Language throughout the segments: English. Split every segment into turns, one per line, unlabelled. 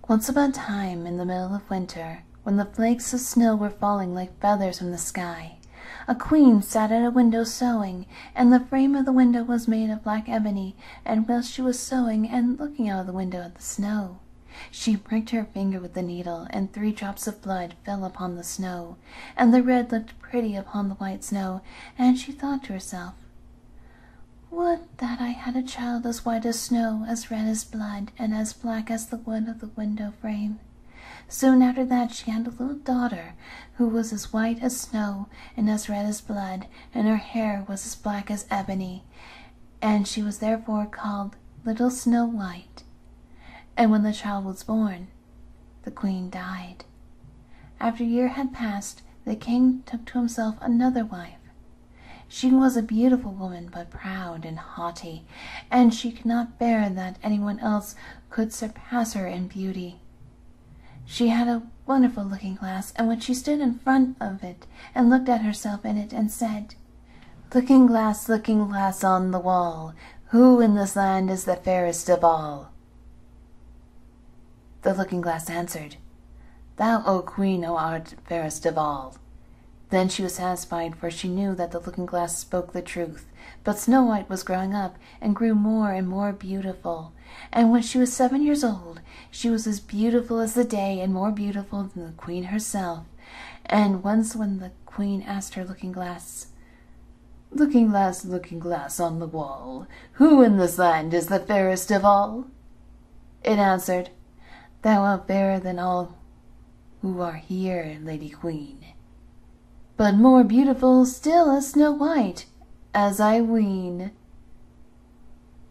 Once upon a time, in the middle of winter, when the flakes of snow were falling like feathers from the sky, a queen sat at a window sewing, and the frame of the window was made of black ebony, and whilst she was sewing and looking out of the window at the snow, she pricked her finger with the needle, and 3 drops of blood fell upon the snow, and the red looked pretty upon the white snow, and she thought to herself, "Would that I had a child as white as snow, as red as blood, and as black as the wood of the window frame." Soon after that she had a little daughter, who was as white as snow, and as red as blood, and her hair was as black as ebony, and she was therefore called Little Snow White. And when the child was born, the queen died. After a year had passed, the king took to himself another wife. She was a beautiful woman, but proud and haughty, and she could not bear that anyone else could surpass her in beauty. She had a wonderful looking-glass, and when she stood in front of it and looked at herself in it and said, looking glass on the wall, who in this land is the fairest of all?" The looking-glass answered, "Thou, O queen, art fairest of all." Then she was satisfied, for she knew that the looking-glass spoke the truth. But Snow White was growing up, and grew more and more beautiful. And when she was 7 years old, she was as beautiful as the day, and more beautiful than the queen herself. And once when the queen asked her looking-glass, looking glass on the wall, who in this land is the fairest of all?" it answered, "Thou art fairer than all who are here, Lady Queen, but more beautiful still is Snow White, as I ween."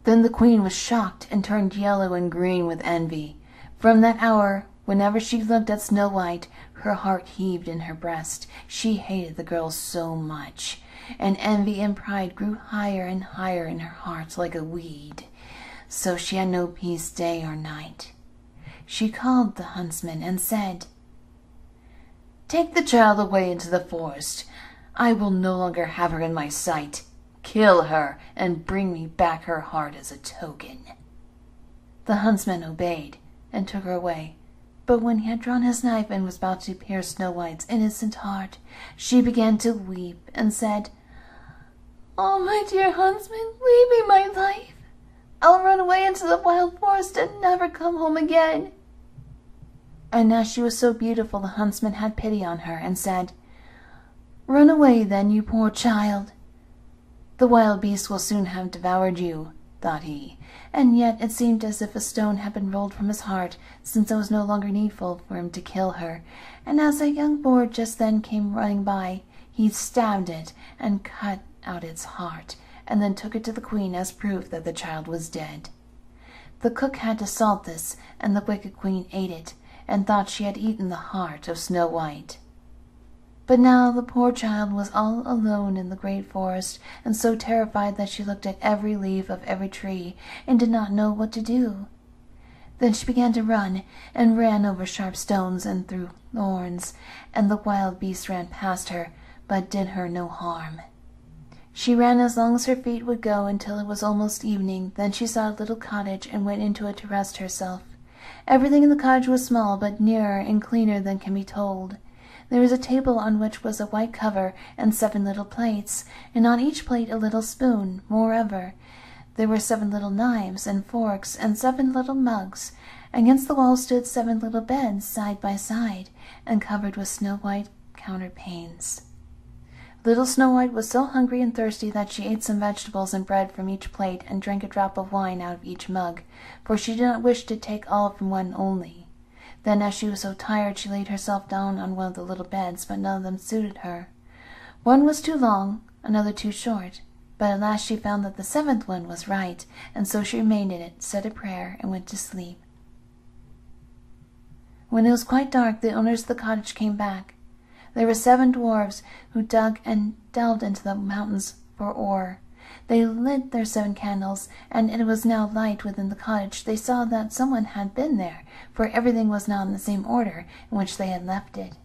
Then the queen was shocked and turned yellow and green with envy. From that hour, whenever she looked at Snow White, her heart heaved in her breast. She hated the girl so much, and envy and pride grew higher and higher in her heart like a weed. So she had no peace day or night. She called the huntsman and said, "Take the child away into the forest. I will no longer have her in my sight. Kill her, and bring me back her heart as a token." The huntsman obeyed, and took her away. But when he had drawn his knife and was about to pierce Snow White's innocent heart, she began to weep, and said, "Oh, my dear huntsman, leave me my life. I'll run away into the wild forest and never come home again." And as she was so beautiful, the huntsman had pity on her, and said, "Run away then, you poor child. The wild beasts will soon have devoured you," thought he, and yet it seemed as if a stone had been rolled from his heart, since it was no longer needful for him to kill her. And as a young boar just then came running by, he stabbed it and cut out its heart, and then took it to the queen as proof that the child was dead. The cook had to salt this, and the wicked queen ate it, and thought she had eaten the heart of Snow White. But now the poor child was all alone in the great forest, and so terrified that she looked at every leaf of every tree, and did not know what to do. Then she began to run, and ran over sharp stones and through thorns, and the wild beasts ran past her, but did her no harm. She ran as long as her feet would go until it was almost evening. Then she saw a little cottage, and went into it to rest herself. Everything in the cottage was small, but nearer and cleaner than can be told. There was a table on which was a white cover, and 7 little plates, and on each plate a little spoon. Moreover, there were 7 little knives and forks, and 7 little mugs. Against the wall stood 7 little beds, side by side, and covered with snow-white counterpanes. Little Snow White was so hungry and thirsty that she ate some vegetables and bread from each plate, and drank a drop of wine out of each mug, for she did not wish to take all from one only. Then, as she was so tired, she laid herself down on one of the little beds, but none of them suited her. One was too long, another too short, but at last she found that the 7th one was right, and so she remained in it, said a prayer, and went to sleep. When it was quite dark, the owners of the cottage came back. There were 7 dwarfs who dug and delved into the mountains for ore. They lit their 7 candles, and it was now light within the cottage. They saw that someone had been there, for everything was now in the same order in which they had left it.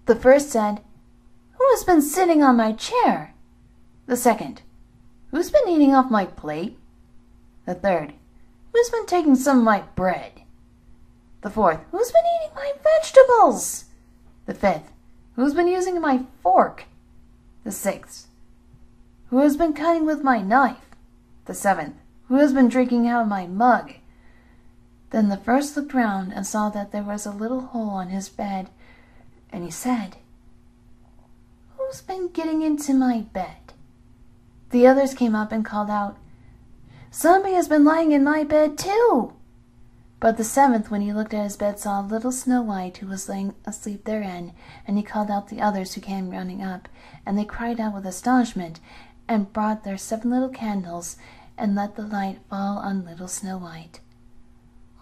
The first said, "Who has been sitting on my chair?" The second, "Who's been eating off my plate?" The third, "Who's been taking some of my bread?" The fourth, "Who's been eating my vegetables?" The fifth, "Who's been using my fork?" The sixth, "Who has been cutting with my knife?" The seventh, "Who has been drinking out of my mug?" Then the first looked round and saw that there was a little hole on his bed, and he said, "Who's been getting into my bed?" The others came up and called out, "Somebody has been lying in my bed too." But the seventh, when he looked at his bed, saw little Snow White, who was laying asleep therein, and he called out the others, who came running up, and they cried out with astonishment, and brought their 7 little candles, and let the light fall on little Snow White.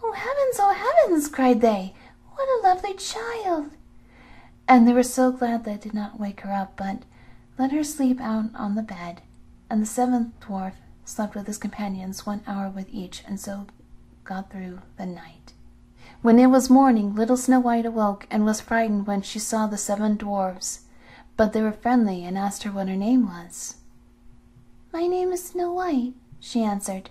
Oh heavens!" cried they. "What a lovely child!" And they were so glad they did not wake her up, but let her sleep out on the bed. And the 7th dwarf slept with his companions 1 hour with each, and so got through the night. When it was morning, little Snow White awoke, and was frightened when she saw the 7 dwarfs. But they were friendly, and asked her what her name was. "My name is Snow White," she answered.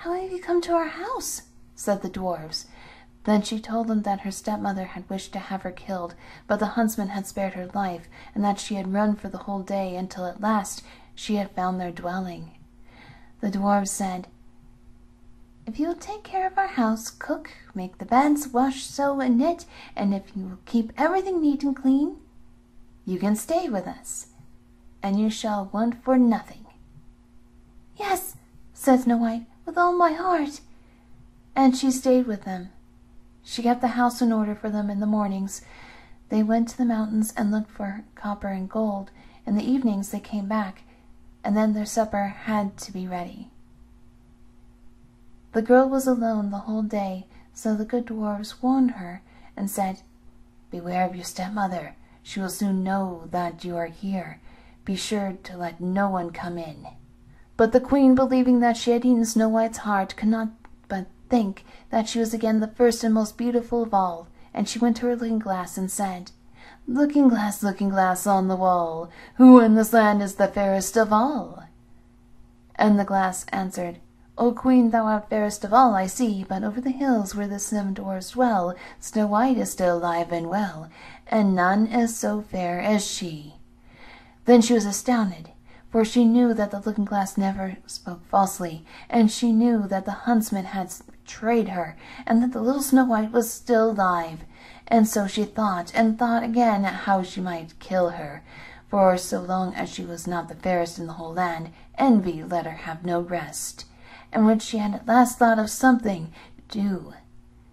"How have you come to our house?" said the dwarfs. Then she told them that her stepmother had wished to have her killed, but the huntsman had spared her life, and that she had run for the whole day, until at last she had found their dwelling. The dwarfs said, "If you will take care of our house, cook, make the beds, wash, sew, and knit, and if you will keep everything neat and clean, you can stay with us, and you shall want for nothing." "Yes," said Snow White, "with all my heart." And she stayed with them. She kept the house in order for them in the mornings. They went to the mountains and looked for copper and gold. In the evenings they came back, and then their supper had to be ready. The girl was alone the whole day, so the good dwarfs warned her and said, "Beware of your stepmother. She will soon know that you are here. Be sure to let no one come in." But the queen, believing that she had eaten Snow White's heart, could not but think that she was again the first and most beautiful of all, and she went to her looking-glass and said, looking glass on the wall, who in this land is the fairest of all?" And the glass answered, "O Queen, thou art fairest of all, I see, but over the hills where the 7 dwarfs dwell, Snow White is still alive and well, and none is so fair as she." Then she was astounded, for she knew that the looking-glass never spoke falsely, and she knew that the huntsman had betrayed her, and that the little Snow White was still alive. And so she thought and thought again how she might kill her, for so long as she was not the fairest in the whole land, envy let her have no rest. And when she had at last thought of something to do,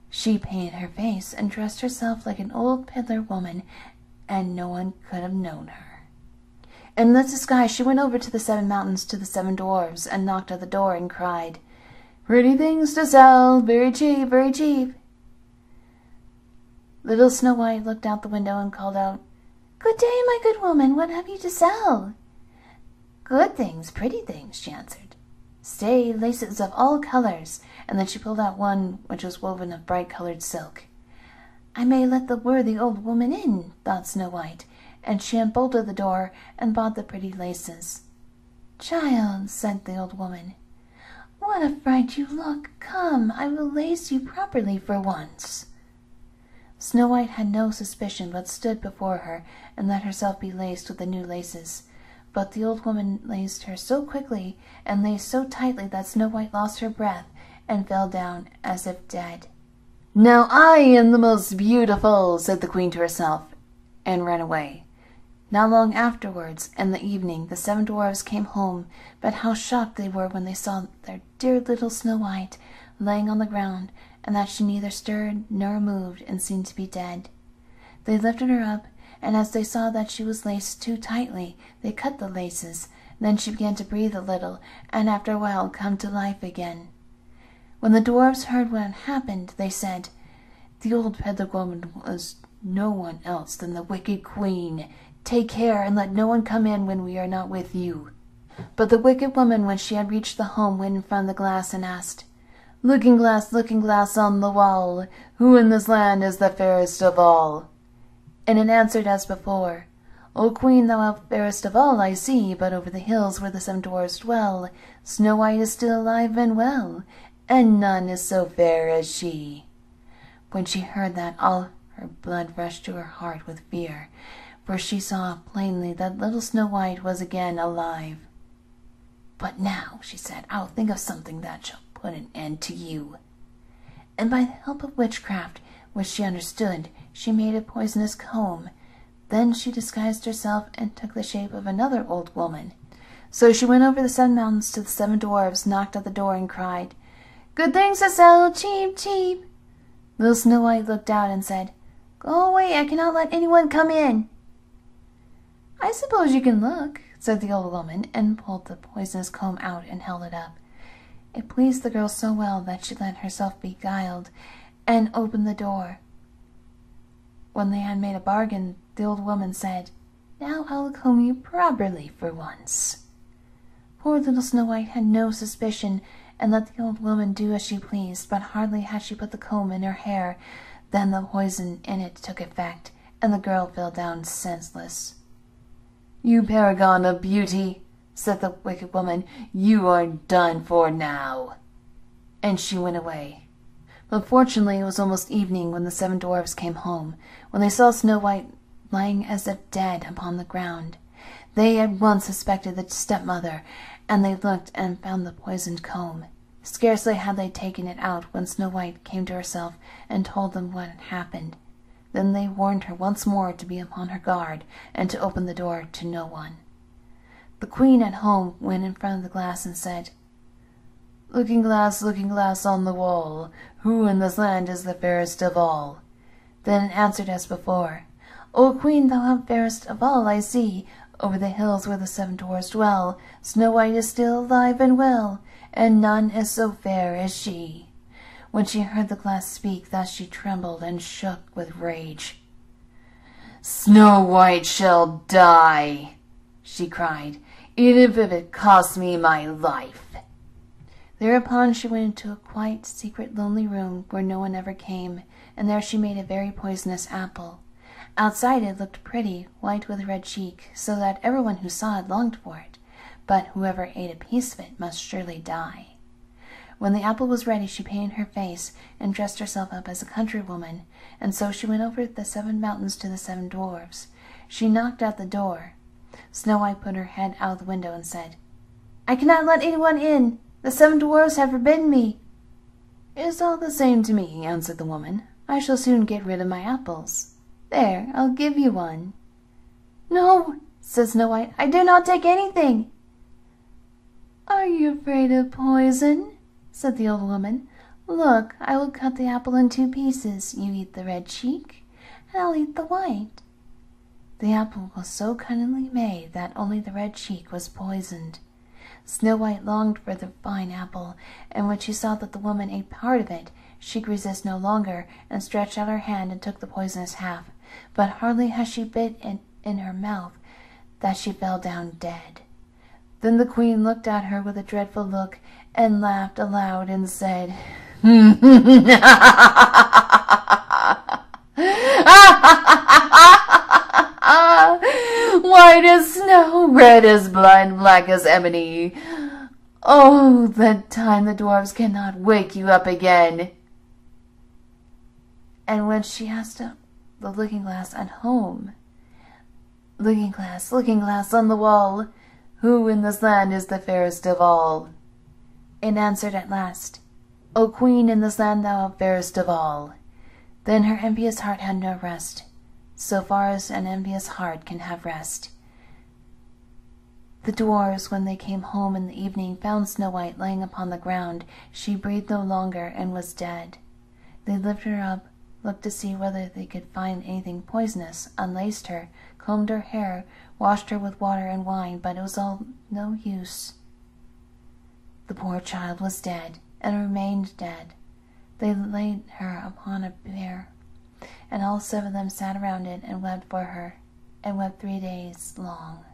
she painted her face and dressed herself like an old peddler woman, and no one could have known her. In this disguise she went over to the 7 mountains to the 7 dwarfs, and knocked at the door and cried, "Pretty things to sell, very cheap, very cheap." Little Snow White looked out the window and called out, "Good day, my good woman, what have you to sell?" "Good things, pretty things," she answered. "Stay, laces of all colors," and then she pulled out one which was woven of bright-colored silk. "I may let the worthy old woman in," thought Snow White, and she unbolted the door and bought the pretty laces. "Child," said the old woman, "what a fright you look! Come, I will lace you properly for once." Snow White had no suspicion, but stood before her and let herself be laced with the new laces. But the old woman laced her so quickly and laced so tightly that Snow White lost her breath and fell down as if dead. "Now I am the most beautiful," said the queen to herself, and ran away. Not long afterwards, in the evening, the 7 dwarfs came home, but how shocked they were when they saw their dear little Snow White lying on the ground, and that she neither stirred nor moved, and seemed to be dead. They lifted her up, and as they saw that she was laced too tightly, they cut the laces. Then she began to breathe a little, and after a while come to life again. When the dwarfs heard what had happened, they said, "The old peddler woman was no one else than the wicked queen. Take care, and let no one come in when we are not with you." But the wicked woman, when she had reached the home, went in front of the glass and asked, looking glass on the wall, who in this land is the fairest of all?" And it answered as before, "O Queen, thou art fairest of all, I see, but over the hills where the 7 dwarfs dwell, Snow White is still alive and well, and none is so fair as she." When she heard that, all her blood rushed to her heart with fear, for she saw plainly that little Snow White was again alive. "But now," she said, "I'll think of something that shall put an end to you." And by the help of witchcraft, which she understood, she made a poisonous comb. Then she disguised herself and took the shape of another old woman. So she went over the 7 mountains to the 7 dwarfs, knocked at the door, and cried, "Good things to sell, cheap, cheap." Little Snow White looked out and said, "Go away, I cannot let anyone come in." "I suppose you can look," said the old woman, and pulled the poisonous comb out and held it up. It pleased the girl so well that she let herself be beguiled, and opened the door. When they had made a bargain, the old woman said, "Now I'll comb you properly for once." Poor little Snow White had no suspicion, and let the old woman do as she pleased, but hardly had she put the comb in her hair than the poison in it took effect, and the girl fell down senseless. "You paragon of beauty," said the wicked woman, "you are done for now." And she went away. But fortunately it was almost evening when the 7 dwarfs came home. When they saw Snow White lying as if dead upon the ground, they at once suspected the stepmother, and they looked and found the poisoned comb. Scarcely had they taken it out when Snow White came to herself and told them what had happened. Then they warned her once more to be upon her guard, and to open the door to no one. The queen at home went in front of the glass and said, looking glass on the wall, who in this land is the fairest of all?" Then answered as before, "O Queen, thou art fairest of all, I see. Over the hills where the 7 dwarfs dwell, Snow White is still alive and well, and none is so fair as she." When she heard the glass speak thus, she trembled and shook with rage. "Snow White shall die," she cried, "even if it costs me my life." Thereupon she went into a quiet, secret, lonely room where no one ever came, and there she made a very poisonous apple. Outside it looked pretty, white with a red cheek, so that everyone who saw it longed for it, but whoever ate a piece of it must surely die. When the apple was ready, she painted her face and dressed herself up as a countrywoman, and so she went over the 7 mountains to the 7 dwarfs. She knocked at the door. Snow White put her head out of the window and said, "I cannot let anyone in. The 7 dwarfs have forbidden me." "It is all the same to me," answered the woman. "I shall soon get rid of my apples. There, I'll give you one." "No," said Snow White, "I do not take anything." "Are you afraid of poison?" said the old woman. "Look, I will cut the apple in 2 pieces. You eat the red cheek, and I'll eat the white." The apple was so cunningly made that only the red cheek was poisoned. Snow White longed for the fine apple, and when she saw that the woman ate part of it, she could resist no longer, and stretched out her hand and took the poisonous half. But hardly had she bit it in her mouth that she fell down dead. Then the queen looked at her with a dreadful look, and laughed aloud, and said, "White as snow, red as blood, black as ebony. Oh, the time the dwarfs cannot wake you up again." And when she asked the looking-glass at home, looking glass on the wall, who in this land is the fairest of all?" it answered at last, "O Queen, in this land thou art fairest of all." Then her envious heart had no rest, so far as an envious heart can have rest. The dwarfs, when they came home in the evening, found Snow White lying upon the ground. She breathed no longer and was dead. They lifted her up, looked to see whether they could find anything poisonous, unlaced her, combed her hair, washed her with water and wine, but it was all no use. The poor child was dead, and remained dead. They laid her upon a bier, and all 7 of them sat around it and wept for her, and wept 3 days long.